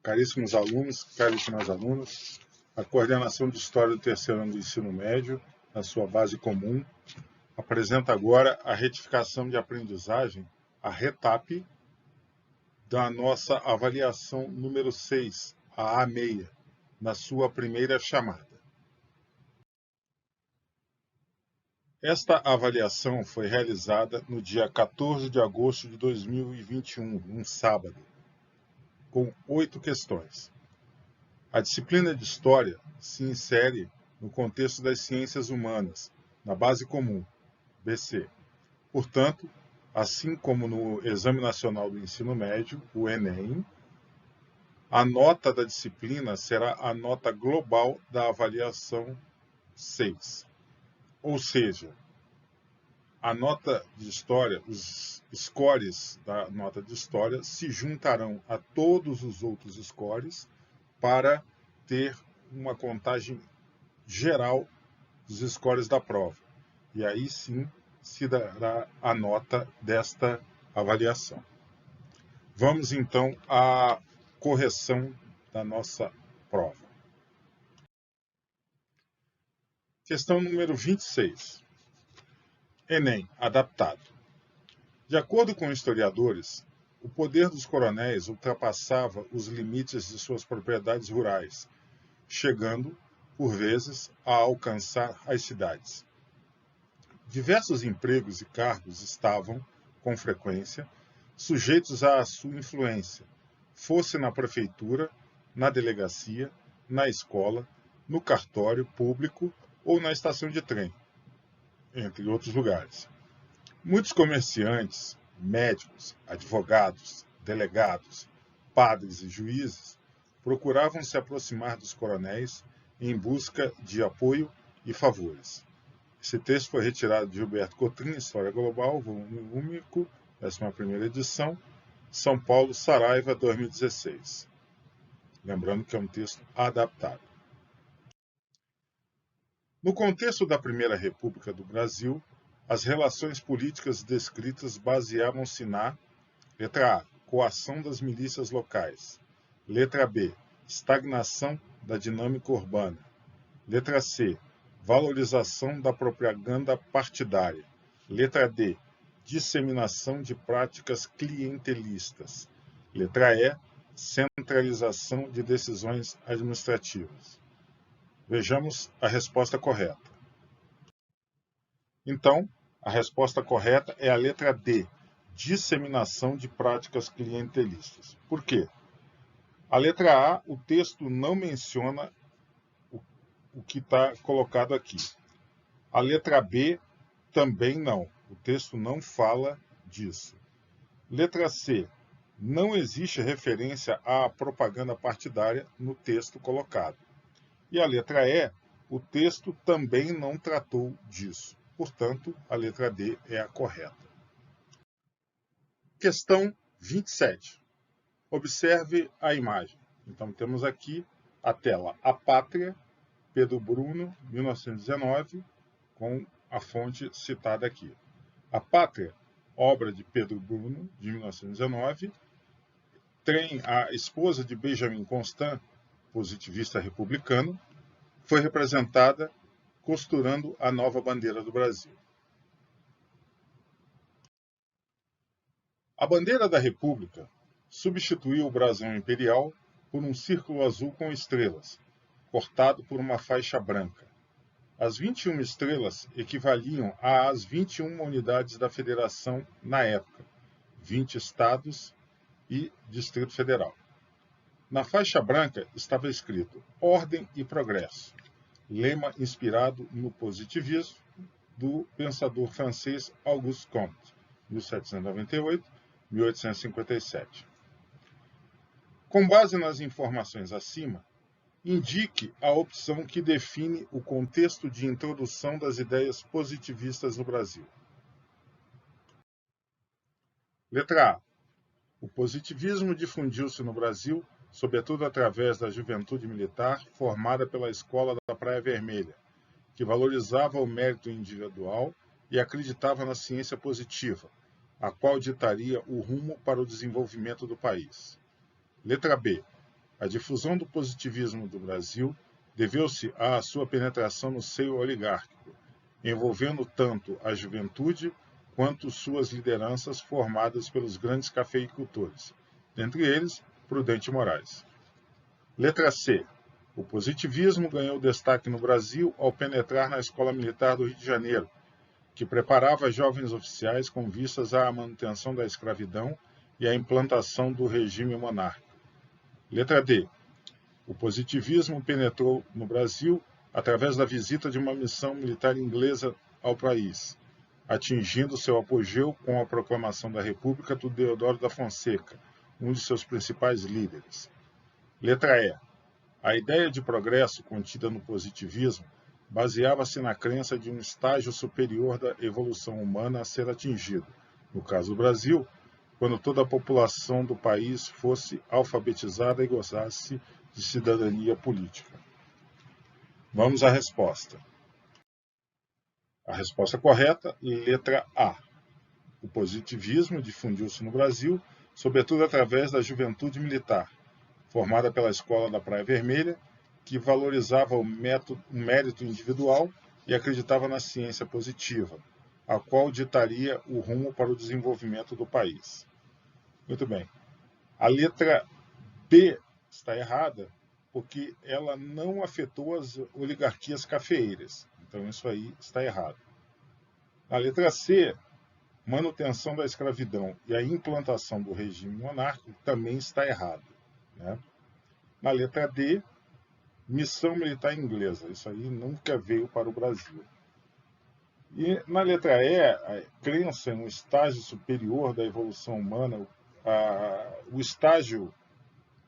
Caríssimos alunos, caríssimas alunas, a coordenação de História do terceiro ano do ensino médio, na sua base comum, apresenta agora a retificação de aprendizagem, a RETAP, da nossa avaliação número 6, a A6, na sua primeira chamada. Esta avaliação foi realizada no dia 14 de agosto de 2021, um sábado, com 8 questões. A disciplina de História se insere no contexto das ciências humanas, na base comum, BC. Portanto, assim como no Exame Nacional do Ensino Médio, o Enem, a nota da disciplina será a nota global da avaliação 6. Ou seja, a nota de História, os scores da nota de História se juntarão a todos os outros scores para ter uma contagem geral dos scores da prova. E aí sim se dará a nota desta avaliação. Vamos então à correção da nossa prova. Questão número 26. Enem, adaptado. De acordo com historiadores, o poder dos coronéis ultrapassava os limites de suas propriedades rurais, chegando, por vezes, a alcançar as cidades. Diversos empregos e cargos estavam, com frequência, sujeitos à sua influência, fosse na prefeitura, na delegacia, na escola, no cartório público ou na estação de trem, entre outros lugares. Muitos comerciantes, médicos, advogados, delegados, padres e juízes procuravam se aproximar dos coronéis em busca de apoio e favores. Esse texto foi retirado de Gilberto Cotrim, História Global, volume único, 11ª edição, São Paulo, Saraiva, 2016. Lembrando que é um texto adaptado. No contexto da Primeira República do Brasil, as relações políticas descritas baseavam-se na letra A, coação das milícias locais. Letra B, estagnação da dinâmica urbana. Letra C, valorização da propaganda partidária. Letra D, disseminação de práticas clientelistas. Letra E, centralização de decisões administrativas. Vejamos a resposta correta. Então, a resposta correta é a letra D, disseminação de práticas clientelistas. Por quê? A letra A, o texto não menciona o que está colocado aqui. A letra B, também não. O texto não fala disso. Letra C, não existe referência à propaganda partidária no texto colocado. E a letra E, o texto também não tratou disso. Portanto, a letra D é a correta. Questão 27. Observe a imagem. Então, temos aqui a tela A Pátria, Pedro Bruno, 1919, com a fonte citada aqui. A Pátria, obra de Pedro Bruno, de 1919, tem a esposa de Benjamin Constant, positivista republicano, foi representada costurando a nova bandeira do Brasil. A bandeira da República substituiu o brasão imperial por um círculo azul com estrelas, cortado por uma faixa branca. As 21 estrelas equivaliam às 21 unidades da Federação na época, 20 estados e Distrito Federal. Na faixa branca estava escrito Ordem e Progresso, lema inspirado no positivismo do pensador francês Auguste Comte, 1798-1857. Com base nas informações acima, indique a opção que define o contexto de introdução das ideias positivistas no Brasil. Letra A. O positivismo difundiu-se no Brasil, sobretudo através da juventude militar formada pela Escola da Praia Vermelha, que valorizava o mérito individual e acreditava na ciência positiva, a qual ditaria o rumo para o desenvolvimento do país. Letra B. A difusão do positivismo do Brasil deveu-se à sua penetração no seio oligárquico, envolvendo tanto a juventude quanto suas lideranças formadas pelos grandes cafeicultores, dentre eles Prudente Moraes. Letra C. O positivismo ganhou destaque no Brasil ao penetrar na Escola Militar do Rio de Janeiro, que preparava jovens oficiais com vistas à manutenção da escravidão e à implantação do regime monárquico. Letra D. O positivismo penetrou no Brasil através da visita de uma missão militar inglesa ao país, atingindo seu apogeu com a proclamação da República do Deodoro da Fonseca, um de seus principais líderes. Letra E. A ideia de progresso contida no positivismo baseava-se na crença de um estágio superior da evolução humana a ser atingido, no caso do Brasil, quando toda a população do país fosse alfabetizada e gozasse de cidadania política. Vamos à resposta. A resposta correta, letra A. O positivismo difundiu-se no Brasil, sobretudo através da juventude militar, formada pela Escola da Praia Vermelha, que valorizava o mérito individual e acreditava na ciência positiva, a qual ditaria o rumo para o desenvolvimento do país. Muito bem. A letra B está errada, porque ela não afetou as oligarquias cafeeiras. Então, isso aí está errado. A letra C, manutenção da escravidão e a implantação do regime monárquico, também está errado, né? Na letra D, missão militar inglesa. Isso aí nunca veio para o Brasil. E na letra E, a crença no estágio superior da evolução humana, o estágio,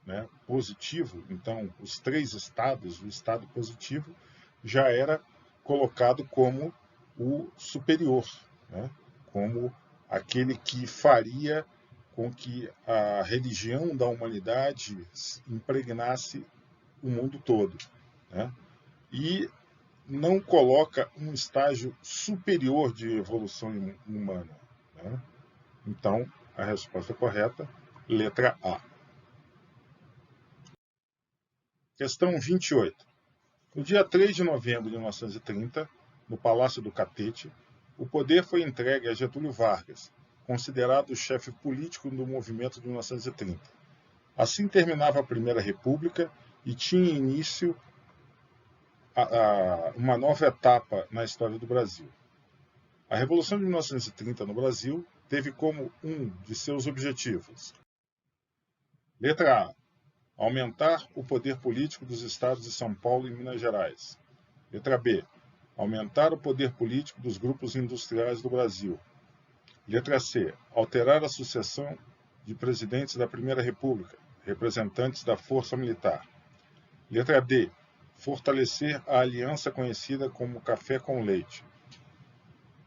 né, positivo, então os três estados, o estado positivo, já era colocado como o superior, né, como aquele que faria com que a religião da humanidade impregnasse o mundo todo, né? E não coloca um estágio superior de evolução humana, né? Então, a resposta correta, letra A. Questão 28. No dia 3 de novembro de 1930, no Palácio do Catete, o poder foi entregue a Getúlio Vargas, considerado o chefe político do movimento de 1930. Assim terminava a Primeira República e tinha início uma nova etapa na história do Brasil. A Revolução de 1930 no Brasil teve como um de seus objetivos: letra A, aumentar o poder político dos estados de São Paulo e Minas Gerais. Letra B, aumentar o poder político dos grupos industriais do Brasil. Letra C, alterar a sucessão de presidentes da Primeira República, representantes da Força Militar. Letra D, fortalecer a aliança conhecida como café com leite.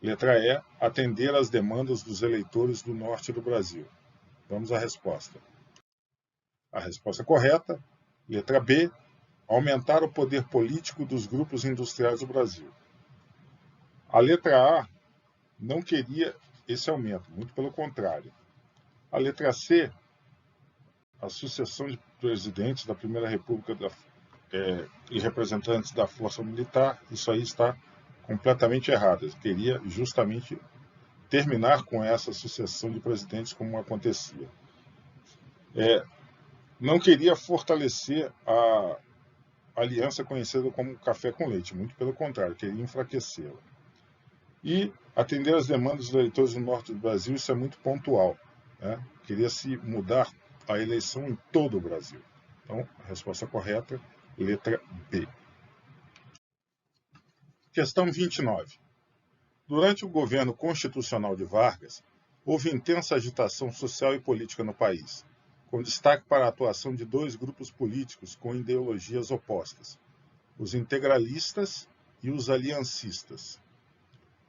Letra E, atender às demandas dos eleitores do norte do Brasil. Vamos à resposta. A resposta correta, letra B, aumentar o poder político dos grupos industriais do Brasil. A letra A não queria esse aumento, muito pelo contrário. A letra C, a sucessão de presidentes da Primeira República e representantes da Força Militar, isso aí está completamente errado. Ele queria justamente terminar com essa sucessão de presidentes como acontecia. Não queria fortalecer a aliança conhecida como café com leite, muito pelo contrário, queria enfraquecê-la. E atender às demandas dos eleitores do norte do Brasil, isso é muito pontual, né? Queria se mudar a eleição em todo o Brasil. Então, a resposta correta, letra B. Questão 29. Durante o governo constitucional de Vargas, houve intensa agitação social e política no país, com destaque para a atuação de dois grupos políticos com ideologias opostas, os integralistas e os aliancistas.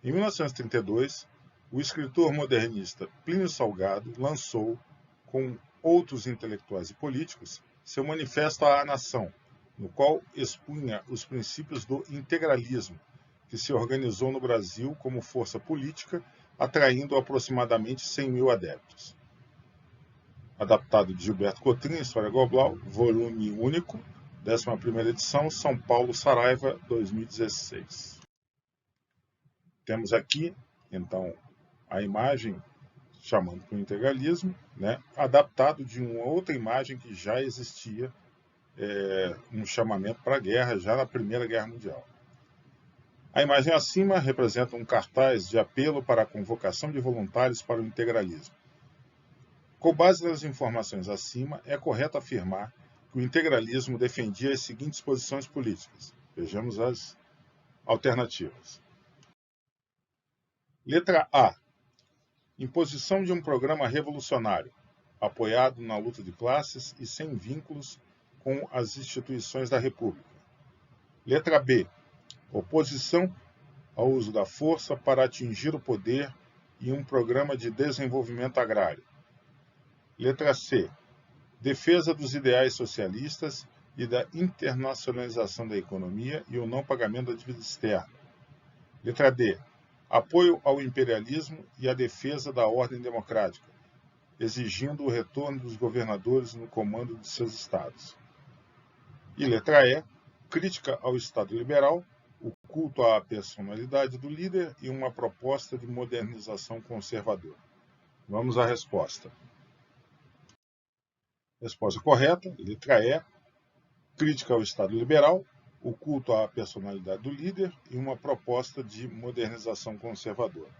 Em 1932, o escritor modernista Plínio Salgado lançou, com outros intelectuais e políticos, seu Manifesto à Nação, no qual expunha os princípios do integralismo, que se organizou no Brasil como força política, atraindo aproximadamente 100 mil adeptos. adaptado de Gilberto Cotrim, História Global, volume único, 11ª edição, São Paulo, Saraiva, 2016. Temos aqui, então, a imagem chamando para o integralismo, né, adaptado de uma outra imagem que já existia, um chamamento para a guerra, já na Primeira Guerra Mundial. A imagem acima representa um cartaz de apelo para a convocação de voluntários para o integralismo. Com base nas informações acima, é correto afirmar que o integralismo defendia as seguintes posições políticas. Vejamos as alternativas. Letra A. Imposição de um programa revolucionário, apoiado na luta de classes e sem vínculos com as instituições da República. Letra B. Oposição ao uso da força para atingir o poder e um programa de desenvolvimento agrário. Letra C. Defesa dos ideais socialistas e da internacionalização da economia e o não pagamento da dívida externa. Letra D. Apoio ao imperialismo e a defesa da ordem democrática, exigindo o retorno dos governadores no comando de seus estados. E letra E. Crítica ao Estado liberal, o culto à personalidade do líder e uma proposta de modernização conservadora. Vamos à resposta. Resposta correta, letra E. Crítica ao Estado liberal, o culto à personalidade do líder e uma proposta de modernização conservadora.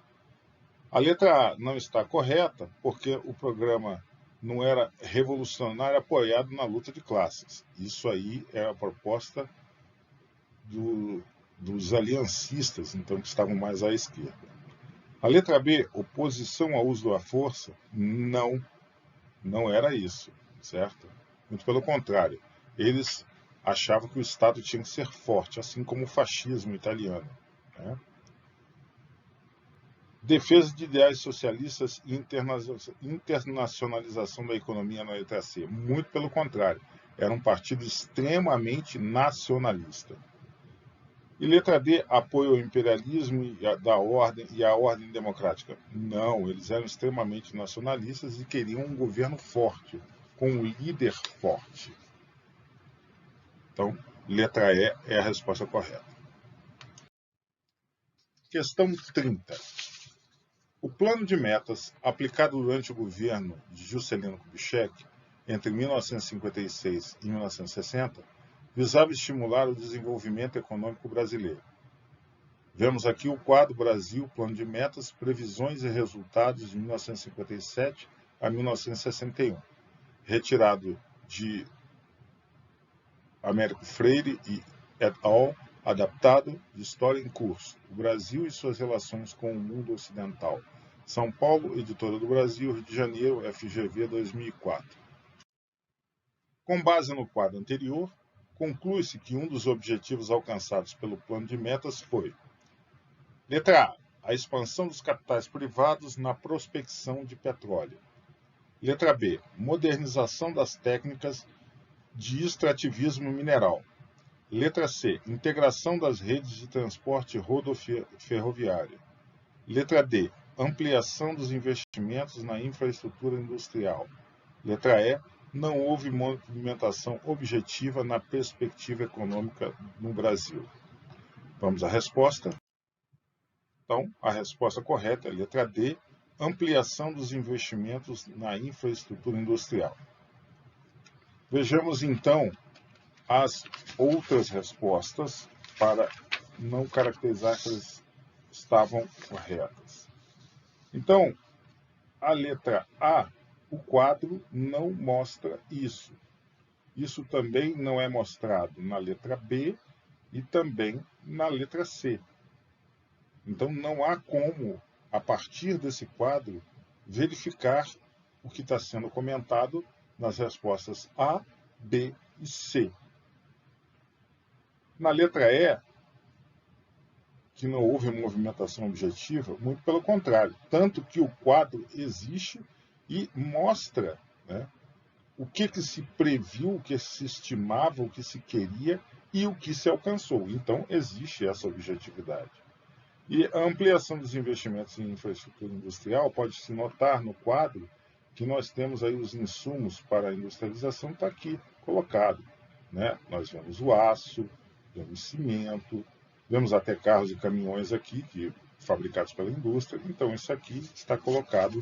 A letra A não está correta porque o programa não era revolucionário apoiado na luta de classes. Isso aí é a proposta dos aliancistas, então, que estavam mais à esquerda. A letra B, oposição ao uso da força, não era isso, certo? Muito pelo contrário, eles achavam que o Estado tinha que ser forte, assim como o fascismo italiano, né? Defesa de ideais socialistas e internacionalização da economia na letra C. Muito pelo contrário, era um partido extremamente nacionalista. E letra D, apoio ao imperialismo e à ordem democrática. Não, eles eram extremamente nacionalistas e queriam um governo forte, com um líder forte. Então, letra E é a resposta correta. Questão 30. O plano de metas, aplicado durante o governo de Juscelino Kubitschek, entre 1956 e 1960, visava estimular o desenvolvimento econômico brasileiro. Vemos aqui o quadro Brasil, Plano de Metas, Previsões e Resultados de 1957 a 1961, retirado de Américo Freire e et al., adaptado de História em Curso, o Brasil e suas relações com o mundo ocidental. São Paulo, Editora do Brasil, Rio de Janeiro, FGV 2004. Com base no quadro anterior, conclui-se que um dos objetivos alcançados pelo plano de metas foi: letra A, a expansão dos capitais privados na prospecção de petróleo. Letra B, modernização das técnicas de extrativismo mineral. Letra C, integração das redes de transporte rodoferroviário. Letra D, ampliação dos investimentos na infraestrutura industrial. Letra E, não houve movimentação objetiva na perspectiva econômica no Brasil. Vamos à resposta. Então, a resposta correta é a letra D, ampliação dos investimentos na infraestrutura industrial. Vejamos, então, as outras respostas para não caracterizar que elas estavam corretas. Então, a letra A, o quadro não mostra isso. Isso também não é mostrado na letra B e também na letra C. Então, não há como, a partir desse quadro, verificar o que está sendo comentado nas respostas A, B e C. Na letra E, que não houve movimentação objetiva, muito pelo contrário, tanto que o quadro existe e mostra, né, o que se previu, o que se estimava, o que se queria e o que se alcançou. Então, existe essa objetividade. E a ampliação dos investimentos em infraestrutura industrial pode-se notar no quadro que nós temos aí os insumos para a industrialização, está aqui colocado, né? Nós vemos o aço, vemos cimento, vemos até carros e caminhões aqui, fabricados pela indústria. Então, isso aqui está colocado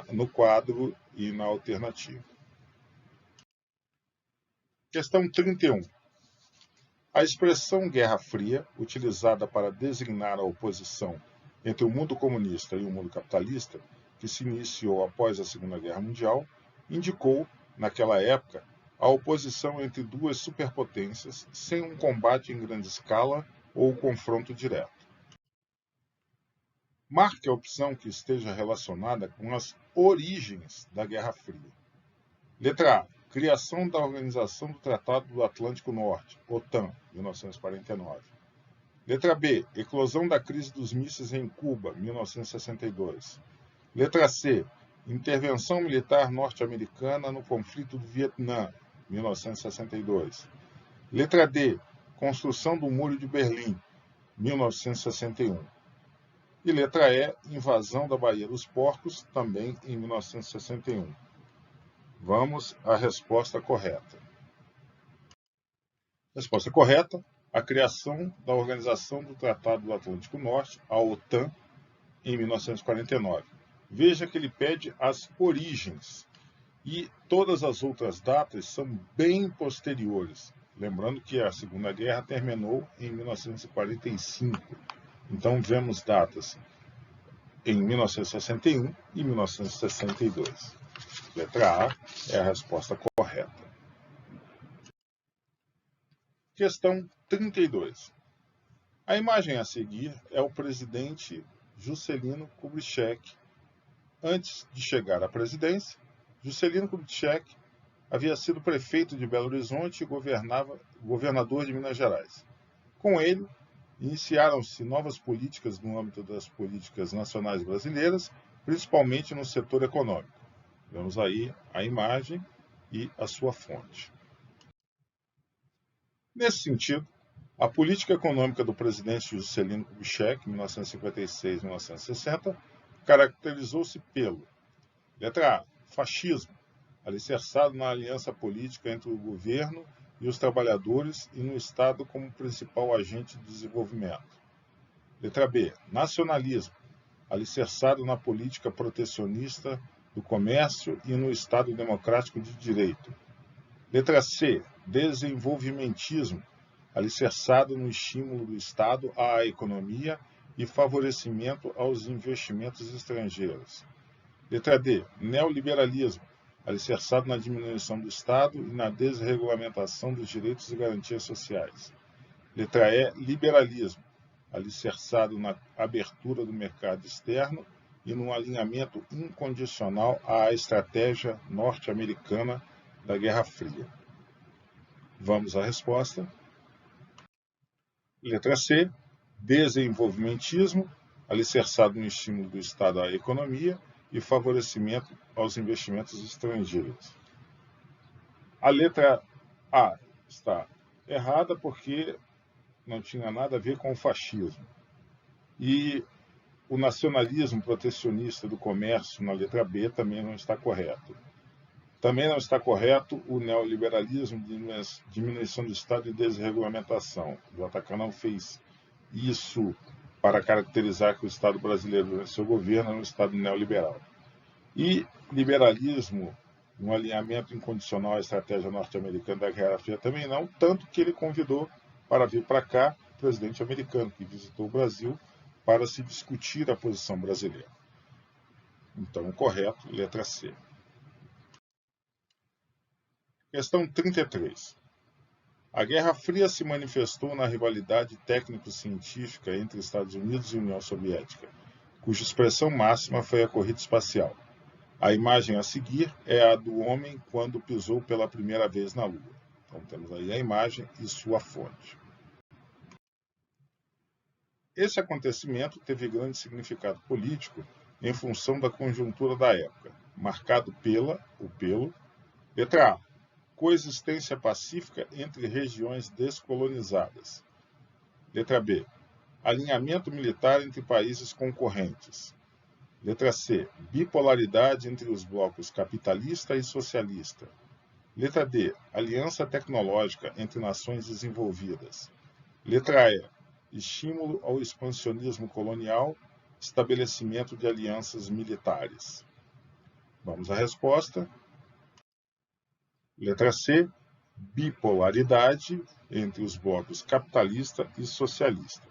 no quadro e na alternativa. Questão 31. A expressão Guerra Fria, utilizada para designar a oposição entre o mundo comunista e o mundo capitalista, que se iniciou após a Segunda Guerra Mundial, indicou, naquela época, a oposição entre duas superpotências sem um combate em grande escala ou confronto direto. Marque a opção que esteja relacionada com as origens da Guerra Fria. Letra A. Criação da Organização do Tratado do Atlântico Norte, OTAN, 1949. Letra B. Eclosão da crise dos mísseis em Cuba, 1962. Letra C. Intervenção militar norte-americana no conflito do Vietnã, 1962. Letra D. Construção do Muro de Berlim, 1961. E letra E. Invasão da Baía dos Porcos, também em 1961. Vamos à resposta correta. Resposta correta: a criação da Organização do Tratado do Atlântico Norte, a OTAN, em 1949. Veja que ele pede as origens, e todas as outras datas são bem posteriores. Lembrando que a Segunda Guerra terminou em 1945. Então, vemos datas em 1961 e 1962. Letra A é a resposta correta. Questão 32. A imagem a seguir é o presidente Juscelino Kubitschek. Antes de chegar à presidência, Juscelino Kubitschek havia sido prefeito de Belo Horizonte e governador de Minas Gerais. Com ele, iniciaram-se novas políticas no âmbito das políticas nacionais brasileiras, principalmente no setor econômico. Vemos aí a imagem e a sua fonte. Nesse sentido, a política econômica do presidente Juscelino Kubitschek, 1956-1960, caracterizou-se pelo: letra A, fascismo, alicerçado na aliança política entre o governo e os trabalhadores e no Estado como principal agente de desenvolvimento. Letra B, nacionalismo, alicerçado na política protecionista do comércio e no Estado democrático de direito. Letra C, desenvolvimentismo, alicerçado no estímulo do Estado à economia e favorecimento aos investimentos estrangeiros. Letra D, neoliberalismo, alicerçado na diminuição do Estado e na desregulamentação dos direitos e garantias sociais. Letra E, liberalismo, alicerçado na abertura do mercado externo e num alinhamento incondicional à estratégia norte-americana da Guerra Fria. Vamos à resposta. Letra C, desenvolvimentismo, alicerçado no estímulo do Estado à economia e favorecimento aos investimentos estrangeiros. A letra A está errada porque não tinha nada a ver com o fascismo. E o nacionalismo protecionista do comércio, na letra B, também não está correto. Também não está correto o neoliberalismo de diminuição do Estado e desregulamentação. O JK não fez isso para caracterizar que o Estado brasileiro, durante seu governo, é um Estado neoliberal. E liberalismo, um alinhamento incondicional à estratégia norte-americana da Guerra Fria, também não, tanto que ele convidou para vir para cá o presidente americano, que visitou o Brasil para se discutir a posição brasileira. Então, o correto, letra C. Questão 33. A Guerra Fria se manifestou na rivalidade técnico-científica entre Estados Unidos e União Soviética, cuja expressão máxima foi a corrida espacial. A imagem a seguir é a do homem quando pisou pela primeira vez na Lua. Então, temos aí a imagem e sua fonte. Esse acontecimento teve grande significado político em função da conjuntura da época, marcado pelo, letra A, coexistência pacífica entre regiões descolonizadas. Letra B, alinhamento militar entre países concorrentes. Letra C, bipolaridade entre os blocos capitalista e socialista. Letra D, aliança tecnológica entre nações desenvolvidas. Letra E, estímulo ao expansionismo colonial, estabelecimento de alianças militares. Vamos à resposta. Letra C, bipolaridade entre os blocos capitalista e socialista.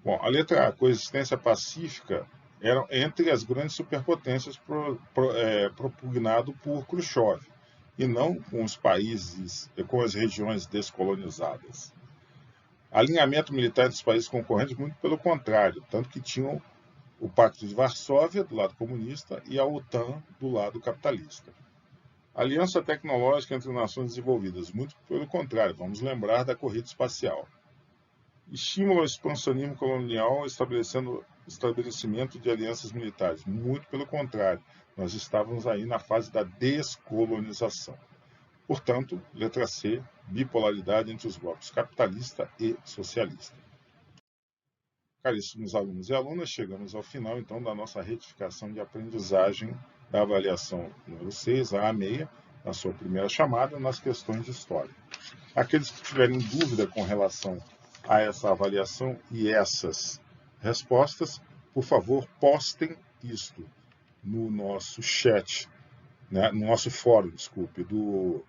Bom, a letra A, coexistência pacífica, era entre as grandes superpotências propugnado por Khrushchev, e não com os países, com as regiões descolonizadas. Alinhamento militar entre os países concorrentes, muito pelo contrário, tanto que tinham o Pacto de Varsóvia, do lado comunista, e a OTAN, do lado capitalista. Aliança tecnológica entre nações desenvolvidas, muito pelo contrário, vamos lembrar da corrida espacial. Estímulo ao expansionismo colonial, estabelecimento de alianças militares, muito pelo contrário, nós estávamos aí na fase da descolonização. Portanto, letra C, bipolaridade entre os blocos capitalista e socialista. Caríssimos alunos e alunas, chegamos ao final, então, da nossa retificação de aprendizagem da avaliação número 6, a A6, na sua primeira chamada, nas questões de história. Aqueles que tiverem dúvida com relação a essa avaliação e essas respostas, por favor, postem isto no nosso chat, né, no nosso fórum, desculpe, do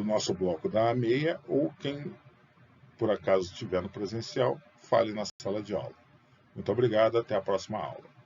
nosso bloco da A6, ou quem, por acaso, estiver no presencial, fale na sala de aula. Muito obrigado, até a próxima aula.